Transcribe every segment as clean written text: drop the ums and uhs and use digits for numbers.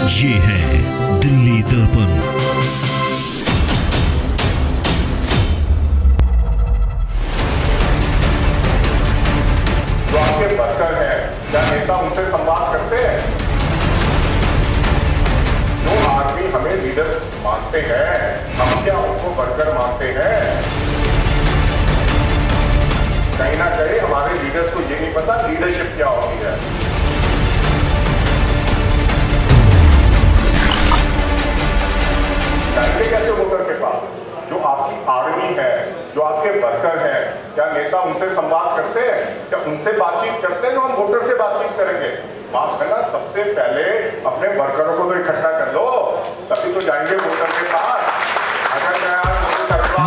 ये है दिल्ली दर्पण। जो आपके वर्कर हैं, क्या नेता उनसे संवाद करते हैं? जो आदमी हमें लीडर मानते हैं, हम क्या उनको वर्कर मानते हैं? कहीं ना कहीं हमारे लीडर्स को ये नहीं पता लीडरशिप क्या होती है। जाएंगे कैसे वोटर के पास? जो आपकी आर्मी है, जो आपके वर्कर हैं, क्या नेता उनसे संवाद करते हैं? क्या उनसे बातचीत करते हैं? हम वोटर से बातचीत करेंगे। माफ करना, सबसे पहले अपने वर्करों को तो इकट्ठा कर लो, तभी तो जाएंगे वोटर के पास। अगर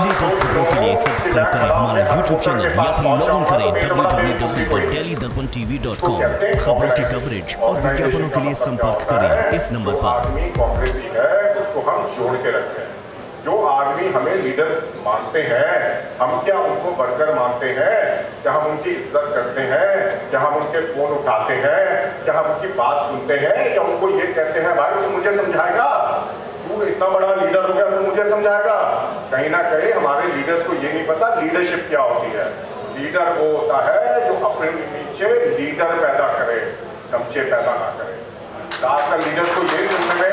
लेटेस्ट खबरों के लिए सब्सक्राइब करें हमारा YouTube चैनल या फिर लॉग इन करें www.delhidarpantv.com। खबरों की कवरेज और विज्ञापनों के लिए संपर्क करें इस नंबर पर। आर्मी कांग्रेसी है, उसको हम जोड़ के रखते हैं। जो आदमी हमें लीडर मानते हैं, हम क्या उनको वर्कर मानते हैं? क्या हम उनकी इज्जत करते हैं? क्या हम उनके फोन उठाते हैं? क्या हम उनकी बात सुनते हैं? या उनको ये कहते हैं भाई तू मुझे समझाएगा, तू इतना बड़ा लीडर हो गया तो मुझे समझाएगा? कहीं ना कहीं हमारे लीडर्स को ये नहीं पता लीडरशिप क्या होती है। लीडर वो होता है जो अपने नीचे लीडर पैदा करे, चमचे पैदा ना करे। ज्यादातर लीडर को ये सुनने में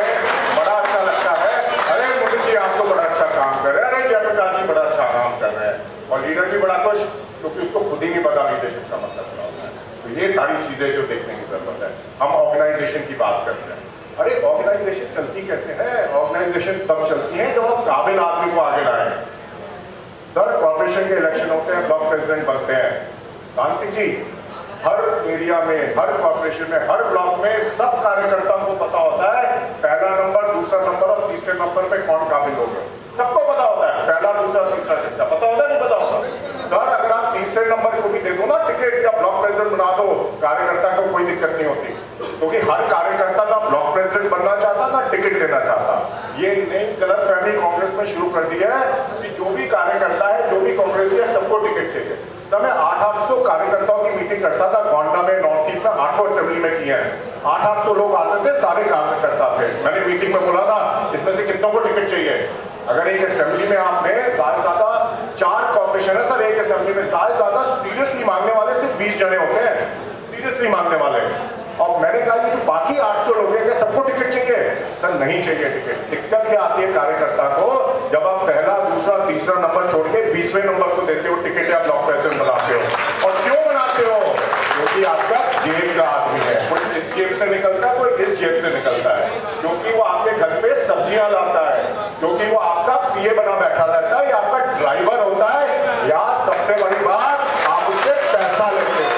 बड़ा अच्छा लगता है, अरे मोदी जी आप तो बड़ा अच्छा काम कर रहे हैं, अरे जयप्रकाश जी बड़ा अच्छा काम कर रहे हैं। और लीडर भी बड़ा खुश, क्योंकि उसको खुद ही नहीं पता लीडरशिप का मतलब क्या होता है। तो ये सारी चीजें जो देखने की जरूरत है। हम ऑर्गेनाइजेशन की बात करते हैं, अरे ऑर्गेनाइजेशन चलती कैसे है? ऑर्गेनाइजेशन तब चलती है जब आप काबिल आदमी को आगे लाए। सर कॉर्पोरेशन के इलेक्शन होते हैं, ब्लॉक प्रेसिडेंट बनते हैं। कान सिंह जी, हर एरिया में, हर कॉर्पोरेशन में, हर ब्लॉक में सब कार्यकर्ताओं को पता होता है पहला नंबर, दूसरा नंबर और तीसरे नंबर पे कौन काबिल होगा। सबको पता होता है पहला, दूसरा, तीसरा किसका पता होता है, नहीं पता होता। सर अगर आप तीसरे नंबर को भी दे दो ना टिकट या ब्लॉक प्रेसिडेंट बना दो, कार्यकर्ता को कोई दिक्कत नहीं होती, क्योंकि हर कार्यकर्ता ना ब्लॉक प्रेसिडेंट बनना चाहता ना टिकट लेना चाहता। ये नई गलतफहमी कांग्रेस में शुरू कर दी है कि जो भी कार्यकर्ता है, जो भी कांग्रेसी है, सबको टिकट चाहिए। सर मैं 800 कार्यकर्ताओं की मीटिंग करता था गोंडा में, नॉर्थ ईस्ट में 800 असेंबली में किए हैं। 800 लोग आते थे, सारे कार्यकर्ता थे। मैंने मीटिंग में बोला था इसमें से कितनों को टिकट चाहिए? अगर एक असेंबली में आपने ज्यादा 4 कॉर्पोरेशन है सर, एक असेंबली में ज्यादा सीरियसली मांगने वाले सिर्फ 20 जने होते हैं, सीरियसली मांगने वाले। और मैंने कहा कि बाकी 800 लोग हैं, क्या सबको टिकट चाहिए? सर नहीं चाहिए टिकट। दिक्कत क्या आती है कार्यकर्ता को? जब आप पहला, दूसरा, तीसरा नंबर छोड़ के 20वें नंबर को देते हो टिकट या ब्लॉक प्रेसिडेंट बनाते हो। और क्यों बनाते हो? क्योंकि आपका जेब का आदमी है, कोई इस जेब से निकलता है, कोई इस जेब से निकलता है, क्योंकि वो आपके घर पे सब्जियां लाता है, क्योंकि वो आपका पीए बना बैठा रहता है, या आपका ड्राइवर होता है, या सबसे बड़ी बात आप उससे पैसा लेते हो।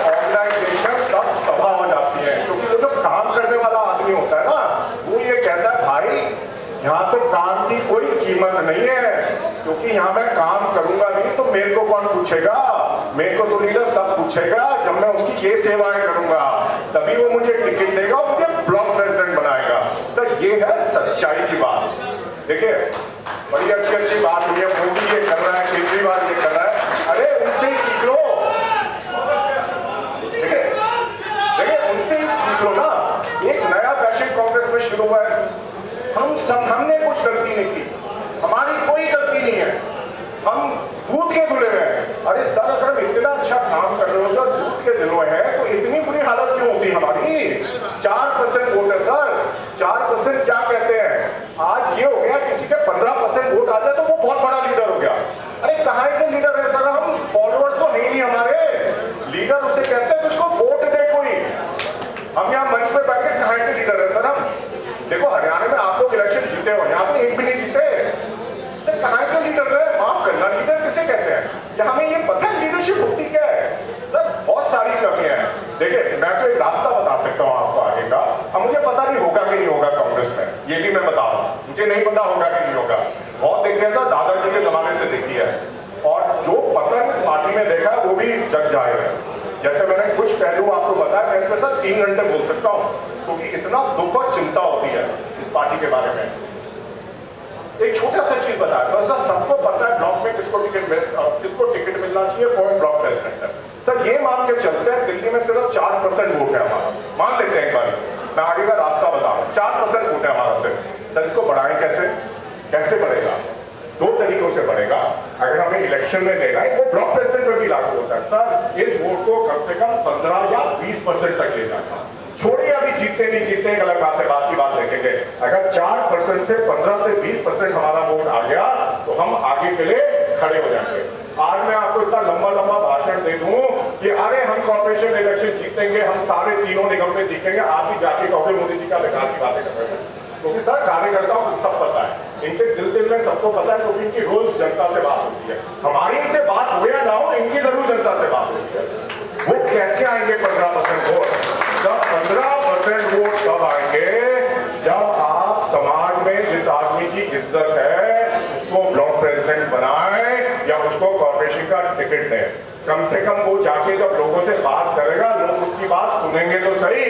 ऑर्गेनाइजेशन सब तबाह हो जाती है, क्योंकि वो जो काम करने वाला आदमी होता है ना, वो ये कहता है भाई यहाँ तो काम की कोई कीमत नहीं है, क्योंकि यहाँ मैं काम करूंगा नहीं तो मेरे को कौन पूछेगा? मेरे को तो लीडर तब पूछेगा जब मैं उसकी ये सेवाएं करूंगा, तभी वो मुझे टिकट देगा और मुझे ब्लॉक प्रेसिडेंट बनाएगा। तो ये है सच्चाई की बात। देखिए बड़ी अच्छी अच्छी बात हुई है, मोदी ये कर रहा है, केजरीवाल ये कर रहा है, अरे उनसे ही सीख लो। देखिए उनसे ही सीख लो ना। एक नया फैशन कांग्रेस में शुरू हुआ है, हमने कुछ गलती नहीं की, हमारी कोई गलती नहीं है, हम दूध के धुले हैं। अरे सर अगर हम इतना अच्छा काम कर रहे हो तो दूध के धुले हैं तो इतनी बुरी हालत क्यों होती हमारी? 4% वोट है सर, 4% क्या कहते हैं? आज ये हो गया किसी के 15% वोट आ जाए तो वो बहुत बड़ा लीडर हो गया। अरे कहाँ के लीडर है सर? हम फॉलोअर्स तो है ही नहीं हमारे। लीडर उसे कहते हैं जिसको वोट दे कोई। हम यहाँ मंच पे बैठ के कहाँ के लीडर है सर? हम देखो हरियाणा में आप लोग इलेक्शन जीते हो, यहाँ पे एक भी नहीं जीते, तो कहाँ के लीडर है? माफ करना, लीडर किसे कहते हैं? क्या हमें ये पता है लीडरशिप होती क्या है? सर बहुत सारी कमियां हैं। देखिए मैं तो एक रास्ता बता सकता हूँ आपको आगे का, अब मुझे पता नहीं होगा कि नहीं होगा कांग्रेस में, ये भी मैं बता रहा हूँ, मुझे नहीं पता होगा कि नहीं होगा। बहुत देखिए सर, दादाजी के जमाने से देखी है, और जो पतन इस पार्टी में देखा है वो भी जग जाए है। जैसे मैंने कुछ पहलू आपको बताया, मैं इसमें सर 3 घंटे बोल सकता हूँ, क्योंकि इतना दुख और चिंता होती है इस पार्टी के बारे में। एक छोटा सा चीज बताया, बस सबको पता है ब्लॉक में किसको टिकट मिलना चाहिए, कौन ब्लॉक प्रेसिडेंट है। सर ये मान के चलते हैं दिल्ली में सिर्फ 4% वोट है हमारा, मान लेते हैं एक बार, मैं आगे का रास्ता बता रहा हूँ। 4% वोट है हमारा सिर्फ, सर इसको बढ़ाएं कैसे? कैसे बढ़ेगा? दो तरीकों से बढ़ेगा। अगर हमें इलेक्शन में लेना है, वो ब्लॉक प्रेसिडेंट में भी लागू होता है सर, इस वोट को कम से कम 15 या 20% तक ले जाना। छोड़िए अभी जीतते नहीं जीतते एक अलग बात है, बात की बात देखेंगे। अगर 4% से 15 से 20% हमारा वोट आ गया तो हम आगे के लिए खड़े हो जाएंगे। आज मैं आपको इतना लंबा लंबा भाषण दे दूं कि अरे हम कॉर्पोरेशन इलेक्शन जीतेंगे, हम सारे तीनों निगम में जीतेंगे, आप भी जाके कहोगे मोदी जी का बेकार की बातें कर रहे हैं। क्योंकि सर कार्यकर्ताओं को सब पता है, इनके दिल में सबको पता है, क्योंकि इनकी रोज जनता से बात होती है। हमारी इनसे बात हो या ना हो, इनकी जरूर जनता से बात होती है। वो कैसे आएंगे 15% वोट? जब 15% वोट तब आएंगे जब आप समाज में जिस आदमी की इज्जत है उसको ब्लॉक प्रेसिडेंट बनाए या उसको कॉर्पोरेशन का टिकट दें। कम से कम वो जाके जब लोगों से बात करेगा, लोग उसकी बात सुनेंगे तो सही।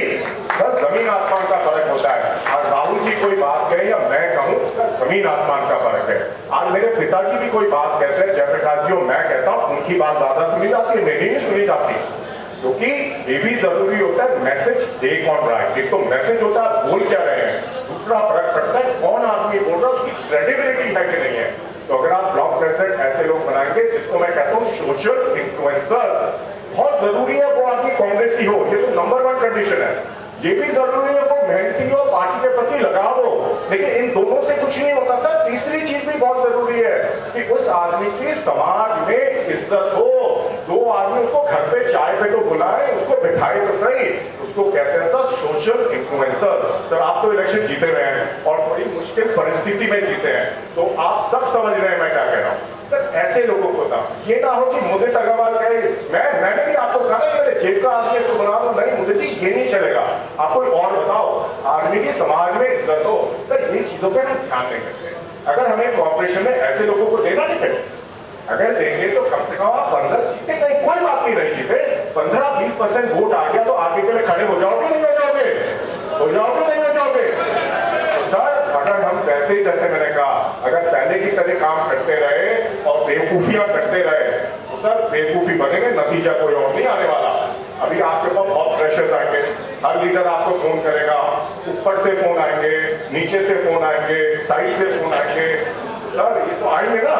बस जमीन आसमान का फर्क होता है। और राहुल जी कोई बात कहे या मैं कहूं, उसका जमीन आसमान का फर्क है। आज मेरे पिताजी भी कोई बात कहते हैं, जयप्रकाश जी, मैं कहता हूं उनकी बात ज्यादा सुनी जाती है, मेरी नहीं सुनी जाती। क्योंकि ये भी जरूरी होता है मैसेज दे कौन रहा है। एक तो मैसेज होता है बोल क्या रहे हैं, दूसरा फर्क पड़ता है कौन आदमी बोल रहा है, उसकी क्रेडिबिलिटी है कि नहीं है। तो अगर आप ब्लॉक प्रेसिडेंट ऐसे लोग बनाएंगे जिसको मैं कहता हूँ सोशल इन्फ्लुएंसर, बहुत जरूरी है वो आदमी कांग्रेसी हो, ये तो नंबर 1 कंडीशन है। ये भी जरूरी है वो मेहनती हो, पार्टी के प्रति लगाव हो, लेकिन इन दोनों से कुछ नहीं होता सर। तीसरी चीज भी बहुत जरूरी है कि उस आदमी की समाज में इज्जत हो। दो आदमी उसको घर पे चाय पे तो बुलाए, उसको बिठाए तो सही, उसको कहते हैं सर सोशल इन्फ्लुएंसर। सर आप तो इलेक्शन जीते रहे हैं और बड़ी मुश्किल परिस्थिति में जीते हैं, तो आप सब समझ रहे हैं मैं क्या कह रहा हूँ। सर ऐसे लोगों को था, ये ना हो कि मोदित अग्रवाल कहे मैंने भी आपको कहा ना मेरे जेब का आदमी इसको बना दो, नहीं मोदी जी ये नहीं चलेगा, आप कोई और बताओ। आदमी की समाज में इज्जत हो। सर ये चीजों पे हम ध्यान नहीं करते। अगर हमें कॉर्पोरेशन में ऐसे लोगों को देना नहीं है, अगर देंगे तो कम से कम आप 15 जीते, नहीं कोई बात नहीं जीते, 15-20% वोट आ गया तो आगे के लिए खड़े हो जाओगे नहीं हो जाओगे? हो जाओगे नहीं हो जाओगे? सर अगर हम वैसे जैसे मैंने कहा, अगर पहले की तरह काम करते रहे और बेवकूफियां करते रहे तो सर बेवकूफी बनेंगे, नतीजा कोई और नहीं आने वाला। अभी आपके पास बहुत प्रेशर आएंगे, हर लीडर आपको फोन करेगा, ऊपर से फोन आएंगे, नीचे से फोन आएंगे, साइड से फोन आएंगे। सर ये तो आएंगे ना,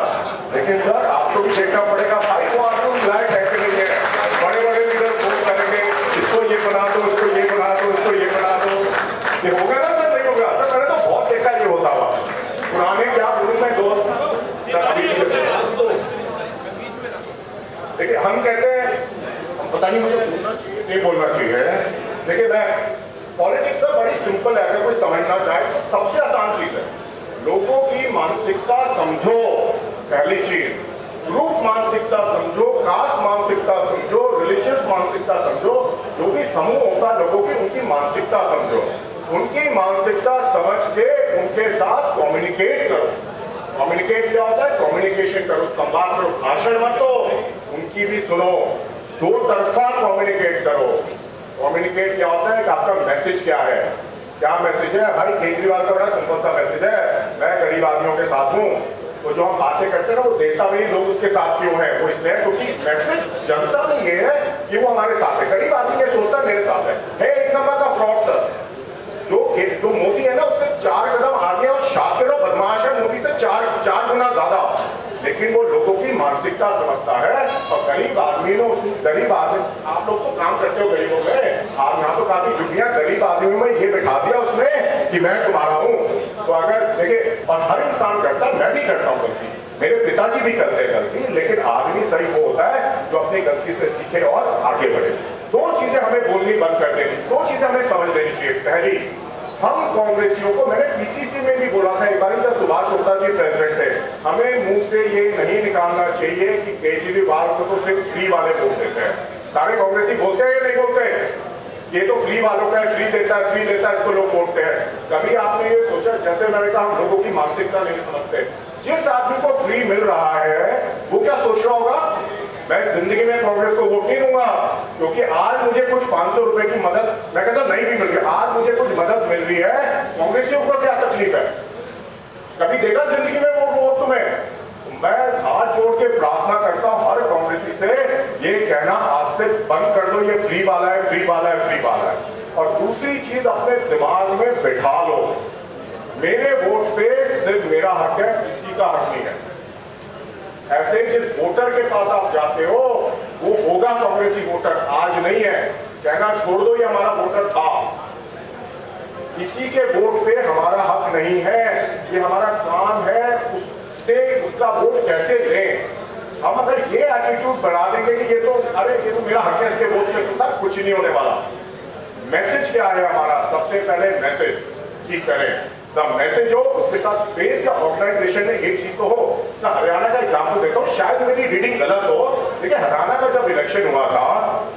लेकिन सर आपको भी देखना पड़ेगा भाई वो आपको लायक है कि नहीं है। बड़े बड़े लीडर फोन करेंगे, इसको ये बना दो, इसको ये बना दो, इसको ये बना दो, ये होगा ना सर? नहीं होगा सर। मैंने तो बहुत देखा ये होता हुआ। पुराने क्या बोलूं मैं दोस्त सर, अभी देखिए हम कहते हैं, पता नहीं मुझे बोलना चाहिए नहीं बोलना चाहिए, लेकिन मैं पॉलिटिक्स सर बड़ी सिंपल है। अगर कोई समझना चाहे तो सबसे आसान चीज है, लोगों की मानसिकता समझो। पहली चीज, ग्रुप मानसिकता समझो, कास्ट मानसिकता समझो, रिलीजियस मानसिकता समझो, जो भी समूह होता है लोगों की उनकी मानसिकता समझो। उनकी मानसिकता समझ के उनके साथ कम्युनिकेट करो। कम्युनिकेट क्या होता है? कम्युनिकेशन करो, संवाद करो, भाषण मत दो, उनकी भी सुनो, दो तरफा कम्युनिकेट करो। कम्युनिकेट क्या होता है कि आपका मैसेज क्या है? क्या मैसेज है? भाई केजरीवाल का बड़ा सिंपल सा मैसेज है, मैं गरीब आदमियों के साथ हूँ। तो जो हम बातें करते हैं ना, वो देखता भी लोग उसके साथ क्यों है, वो इसलिए क्योंकि मैसेज जनता में ये है कि वो हमारे साथ है। गरीब आदमी ये सोचता है मेरे साथ है। एक नंबर का फ्रॉड सर, जो मोदी है ना उससे 4 कदम आगे और शातिर और बदमाश है मोदी से 4 गुना ज्यादा, लेकिन वो लोगों की मानसिकता समझता है। और गरीब आदमी ने गरीब आदमी, आप लोग तो काम करते हो गरीबों में, आप यहाँ तो काफी जुटियां गरीब आदमियों में ये बैठा दिया उसने कि मैं तुम्हारा हूँ। तो अगर देखिए, और हर इंसान करता है, मैं भी करता हूँ गलती, मेरे पिताजी भी करते हैं गलती, लेकिन आदमी सही वो होता है जो अपनी गलती से सीखे और आगे बढ़े। 2 चीजें हमें बोलनी बंद कर देनी, 2 चीजें हमें समझ लेनी चाहिए। पहली, हम कांग्रेसियों को, मैंने पीसीसी में भी बोला था एक बार जब सुभाष गुप्ता जी प्रेसिडेंट थे, हमें मुंह से ये नहीं निकालना चाहिए कि केजरीवाल को तो सिर्फ फ्री वाले वोट देते हैं। सारे कांग्रेसी बोलते हैं या नहीं बोलते? ये तो फ्री वालों का है, फ्री देता है, इसको लोग वोटते हैं। कभी आपने ये सोचा, जैसे मैंने कहा हम लोगों की मानसिकता नहीं समझते, जिस आदमी को फ्री मिल रहा है वो क्या सोच रहा होगा? मैं जिंदगी में कांग्रेस को वोट नहीं दूंगा, क्योंकि आज मुझे कुछ 500 रुपए की मदद, मैं कहता नहीं भी मिल रही, आज मुझे कुछ मदद मिल रही है, कांग्रेसियों को क्या तकलीफ है? कभी देखा जिंदगी में वो वोट तुम्हें? मैं हाथ जोड़ के प्रार्थना करता हूं हर कांग्रेसी से, ये कहना आज से बंद कर दो ये फ्री वाला है, फ्री वाला है, फ्री वाला है। और दूसरी चीज अपने दिमाग में बिठा लो, मेरे वोट पे सिर्फ मेरा हक है, किसी का हक नहीं है। ऐसे जिस वोटर के पास आप जाते हो वो होगा कांग्रेसी वोटर, आज नहीं है। कहना छोड़ दो ये हमारा वोटर था, किसी के वोट पे हमारा हक नहीं है। ये हमारा काम है उससे उसका वोट कैसे लें। हम अगर ये एटीट्यूड बढ़ा देंगे कि ये तो मेरा हक है इसके वोट पे, तो सब कुछ नहीं होने वाला। मैसेज क्या है हमारा? सबसे पहले मैसेज की करें, मैसेज हो उसके साथ फेस या ऑर्गेनाइजेशन में एक चीज तो हो। हरियाणा का एग्जाम्पल देता हूँ, शायद मेरी रीडिंग गलत हो, लेकिन हरियाणा का जब इलेक्शन हुआ था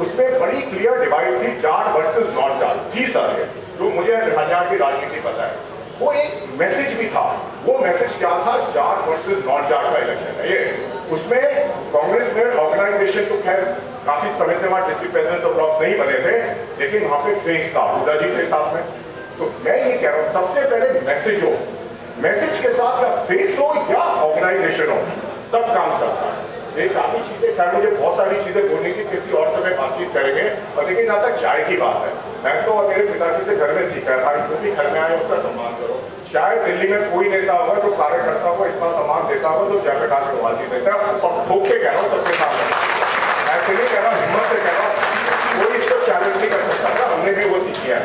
उसमें बड़ी क्लियर डिवाइड थी, जाट वर्सेस नॉट जाट थी सर, जो मुझे हरियाणा की राजनीति पता है। वो एक मैसेज भी था, वो मैसेज क्या था? जाट वर्सेस नॉट जाट का इलेक्शन है ये। उसमें कांग्रेस में ऑर्गेनाइजेशन तो खैर काफी समय से वहां डिस्ट्रिक्ट प्रेसिडेंट और ब्लॉक नहीं बने थे, लेकिन वहां पे फेस था, हुड्डा जी थे साथ में। तो मैं ये कह रहा हूं सबसे पहले मैसेज हो, मैसेज के साथ या फेस हो या ऑर्गेनाइजेशन हो, तब काम चलता है। ये काफी चीजें, खैर मुझे बहुत सारी चीजें बोलनी थी, किसी और समय बातचीत करेंगे। और लेकिन जहां तक चाय की बात है, मैं तो मेरे पिताजी से घर में सीखा है, भाई जो भी घर में आए उसका सम्मान करो। शायद दिल्ली में कोई नेता होगा जो कार्यकर्ता को इतना सम्मान देता होगा तो जयप्रकाश नारायण वाजी देता है, और ठोक के कह रहा हूँ सबके सामने, ऐसे नहीं कह रहा, हिम्मत से कह रहा हूँ, कोई इसको चैलेंज नहीं कर सकता। हमने भी वो सीखी है।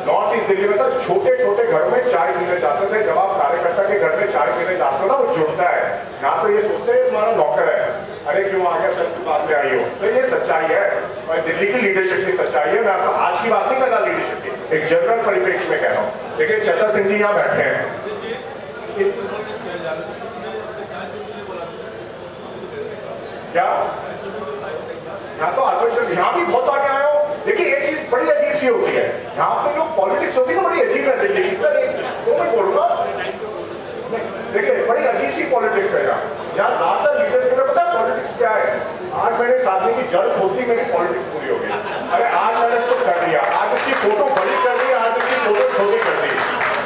नॉर्थ ईस्ट दिल्ली में सर छोटे छोटे घरों में चाय पीने जाते थे, जब आप कार्यकर्ता के घर में चाय पीने जाते हो ना वो जुड़ता है। यहाँ तो ये सोचते हैं तुम्हारा नौकर है, अरे क्यों आ गया सर, बाद में आई हो। तो ये सच्चाई है, और दिल्ली की लीडरशिप की सच्चाई है। मैं आपको आज की बात नहीं कर रहा लीडरशिप की, एक जनरल परिप्रेक्ष्य में कह रहा हूँ। लेकिन चतर सिंह जी यहाँ बैठे हैं, क्या यहाँ तो आकर्षण, यहाँ भी बहुत आगे आए हो। देखिए एक चीज बड़ी अजीब सी होती है, यहाँ पे जो पॉलिटिक्स होती है ना बड़ी अजीब है दिल्ली की। सर तो मैं बोलूंगा, देखिए बड़ी अजीब सी पॉलिटिक्स है यहाँ। ज्यादातर लीडर्स को पता है पॉलिटिक्स क्या है? आज मैंने इस आदमी की जड़ खोदी, मेरी पॉलिटिक्स पूरी हो गई। अरे आज मैंने इसको कर दिया, आज इसकी फोटो बड़ी कर दी, आज इसकी फोटो छोटी कर दी।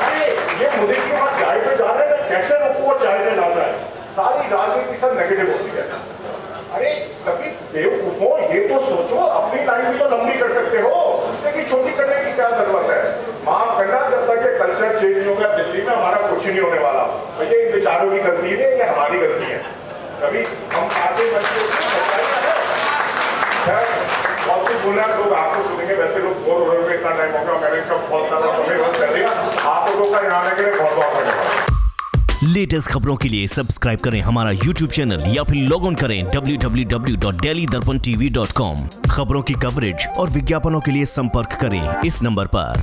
अरे ये मोदी जी वहां चाय पे जा रहे हैं, कैसे रोकू वो चाय पे जाता है? सारी राजनीति सर नेगेटिव होती है। अरे कभी बेवकूफों, ये तो सोचो अपनी लाइफ भी तो लंबी कर सकते हो, उससे की छोटी करने की क्या जरूरत है? माफ करना, जब तक ये कल्चर चेंज नहीं होगा दिल्ली में हमारा कुछ नहीं होने वाला। तो ये इन विचारों की गलती है, ये हमारी गलती है। कभी हम आगे बढ़ते बहुत कुछ बोलना है, लोग आपको सुनेंगे, वैसे लोग बोर हो रहे हैं, इतना टाइम हो गया, मैंने इनका बहुत सारा समय बस कर दिया। आप लोगों का यहाँ आने के लिए बहुत बहुत धन्यवाद। लेटेस्ट खबरों के लिए सब्सक्राइब करें हमारा YouTube चैनल या फिर लॉग ऑन करें www.delhidarpantv.com। खबरों की कवरेज और विज्ञापनों के लिए संपर्क करें इस नंबर पर।